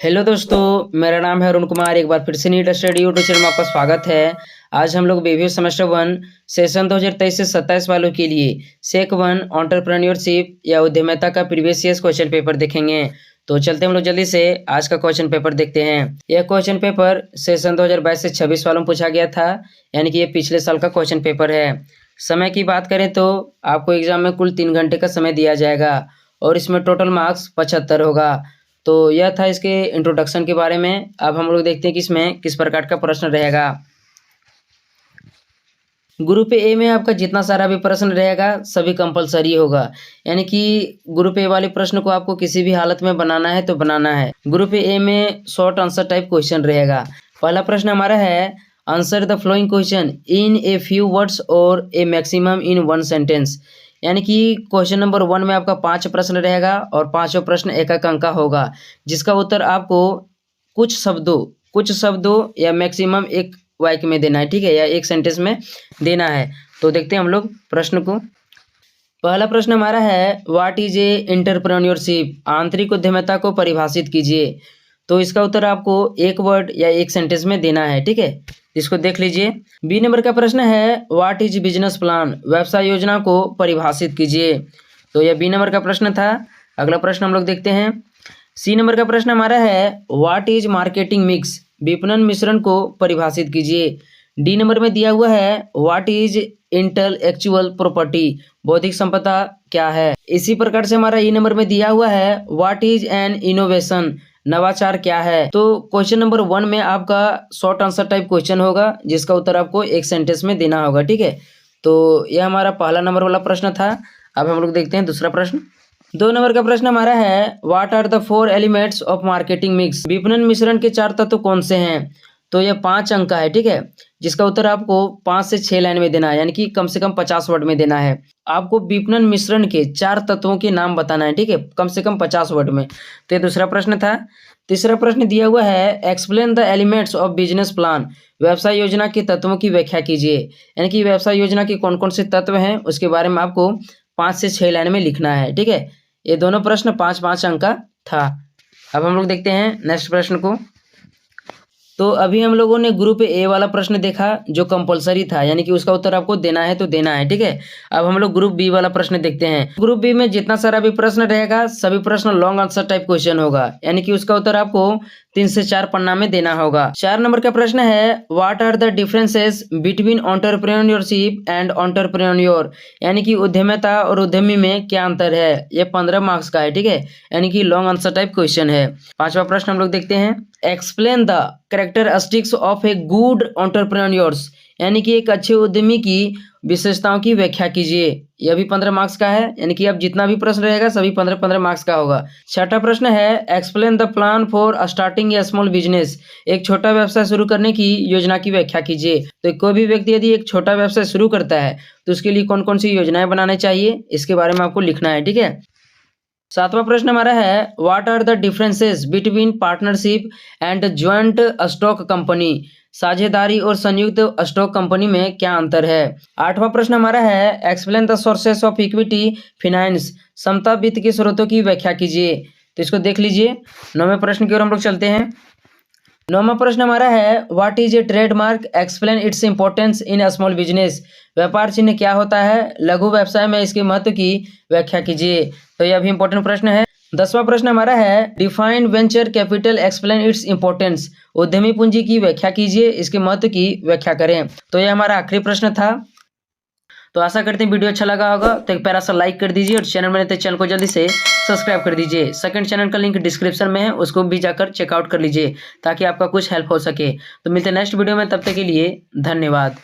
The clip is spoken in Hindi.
हेलो दोस्तों, मेरा नाम है अरुण कुमार। एक बार फिर से नीट स्टडी यूट्यूब चैनल में आपका स्वागत है। आज हम लोग बीबीए सेमेस्टर 1 सेशन 2023 से 27 वालों के लिए सेक 1 एंटरप्रेन्योरशिप या उद्यमिता का प्रीवियस ईयर क्वेश्चन पेपर देखेंगे। तो चलते हम लोग जल्दी से आज का क्वेश्चन पेपर देखते हैं। यह क्वेश्चन पेपर सेशन 2022 से 26 वालों में पूछा गया था, यानी कि ये पिछले साल का क्वेश्चन पेपर है। समय की बात करें तो आपको एग्जाम में कुल 3 घंटे का समय दिया जाएगा और इसमें टोटल मार्क्स 75 होगा। तो यह था इसके इंट्रोडक्शन के बारे में। अब हम लोग देखते हैं कि इसमें किस प्रकार का प्रश्न रहेगा। ग्रुप ए में आपका जितना सारा भी प्रश्न रहेगा सभी कंपलसरी होगा, यानी कि ग्रुप ए वाले प्रश्न को आपको किसी भी हालत में बनाना है तो बनाना है। ग्रुप ए में शॉर्ट आंसर टाइप क्वेश्चन रहेगा। पहला प्रश्न हमारा है, answer the flowing question in a few words और ए मैक्सिमम इन 1 सेंटेंस। यानी कि क्वेश्चन नंबर 1 में आपका 5 प्रश्न रहेगा और पांचों प्रश्न एक अंक का होगा, जिसका उत्तर आपको कुछ शब्दों या मैक्सिमम एक वाक्य में देना है, ठीक है, या एक सेंटेंस में देना है। तो देखते हैं हम लोग प्रश्न को। पहला प्रश्न हमारा है, व्हाट इज ए एंटरप्रेन्योरशिप, आंतरिक उद्यमिता को परिभाषित कीजिए। तो इसका उत्तर आपको एक वर्ड या एक सेंटेंस में देना है, ठीक है। इसको देख लीजिए। बी नंबर का प्रश्न है, व्हाट इज बिजनेस प्लान, व्यवसाय योजना को परिभाषित कीजिए। तो यह बी नंबर का प्रश्न था। अगला प्रश्न हम लोग देखते हैं। सी नंबर का प्रश्न हमारा है, व्हाट इज मार्केटिंग मिक्स, विपणन मिश्रण को परिभाषित कीजिए। डी नंबर में दिया हुआ है, व्हाट इज इंटेलेक्चुअल प्रॉपर्टी, बौद्धिक संपदा क्या है। इसी प्रकार से हमारा ई नंबर में दिया हुआ है, व्हाट इज एन इनोवेशन, नवाचार क्या है। तो क्वेश्चन नंबर 1 में आपका शॉर्ट आंसर टाइप क्वेश्चन होगा, जिसका उत्तर आपको एक सेंटेंस में देना होगा, ठीक है। तो यह हमारा पहला नंबर वाला प्रश्न था। अब हम लोग देखते हैं दूसरा प्रश्न। 2 नंबर का प्रश्न हमारा है, what are the 4 elements of marketing mix, विपणन मिश्रण के 4 तत्व कौन से हैं। तो यह 5 अंक का है, ठीक है, जिसका उत्तर आपको 5 से 6 लाइन में देना है, यानी कि कम से कम 50 वर्ड में देना है। आपको विपणन मिश्रण के 4 तत्वों के नाम बताना है, ठीक है, कम से कम 50 वर्ड में। तो ये दूसरा प्रश्न था। तीसरा प्रश्न दिया हुआ है, explain the elements of business plan, व्यवसाय योजना के तत्वों की व्याख्या कीजिए। यानी कि व्यवसाय योजना के कौन कौन से तत्व हैं उसके बारे में आपको 5 से 6 लाइन में लिखना है, ठीक है। ये दोनों प्रश्न 5-5 अंक का था। अब हम लोग देखते हैं नेक्स्ट प्रश्न को। तो अभी हम लोगों ने ग्रुप ए वाला प्रश्न देखा जो कंपलसरी था, यानी कि उसका उत्तर आपको देना है तो देना है, ठीक है। अब हम लोग ग्रुप बी वाला प्रश्न देखते हैं। ग्रुप बी में जितना सारा भी प्रश्न रहेगा सभी प्रश्न लॉन्ग आंसर टाइप क्वेश्चन होगा, यानी कि उसका उत्तर आपको 3 से 4 पन्ना में देना होगा। 4 नंबर का प्रश्न है, what are the differences between entrepreneurship and entrepreneur, यानी कि उद्यमिता और उद्यमी में क्या अंतर है। ये 15 मार्क्स का है, ठीक है, यानी कि लॉन्ग आंसर टाइप क्वेश्चन है। 5वां प्रश्न हम लोग देखते हैं, explain the characteristics of a good entrepreneurs, यानी कि एक अच्छे उद्यमी की विशेषताओं की व्याख्या कीजिए। यह भी 15 मार्क्स का है, यानी कि अब जितना भी प्रश्न रहेगा सभी 15-15 मार्क्स का होगा। 6वां प्रश्न है, explain the plan for starting A small business, एक छोटा व्यवसाय शुरू करने की योजना की व्याख्या कीजिए। तो कोई भी व्यक्ति यदि एक छोटा व्यवसाय शुरू करता है तो उसके लिए कौन कौन सी योजनाएं बनानी चाहिए, इसके बारे में आपको लिखना है, ठीक है। 7वां प्रश्न हमारा है, what are the differences between partnership and joint stock company, साझेदारी और संयुक्त स्टॉक कंपनी में क्या अंतर है। 8वां प्रश्न हमारा है, explain the sources of equity finance, समता वित्त के स्रोतों की व्याख्या कीजिए। तो इसको देख लीजिए। 9वें प्रश्न की ओर हम लोग चलते हैं। 9वां प्रश्न हमारा है, what is a trademark, explain its importance in a small business, व्यापार चिन्ह क्या होता है, लघु व्यवसाय में इसके महत्व की व्याख्या कीजिए। तो यह भी इंपॉर्टेंट प्रश्न है। 10वां प्रश्न हमारा है, define venture capital, explain its importance, उद्यमी पूंजी की व्याख्या कीजिए, इसके महत्व की व्याख्या करें। तो यह हमारा आखिरी प्रश्न था। तो आशा करते हैं वीडियो अच्छा लगा होगा, तो एक प्यारा सा लाइक कर दीजिए और चैनल में नए तो चैनल को जल्दी से सब्सक्राइब कर दीजिए। सेकंड चैनल का लिंक डिस्क्रिप्शन में है, उसको भी जाकर चेकआउट कर लीजिए ताकि आपका कुछ हेल्प हो सके। तो मिलते हैं नेक्स्ट वीडियो में, तब तक के लिए धन्यवाद।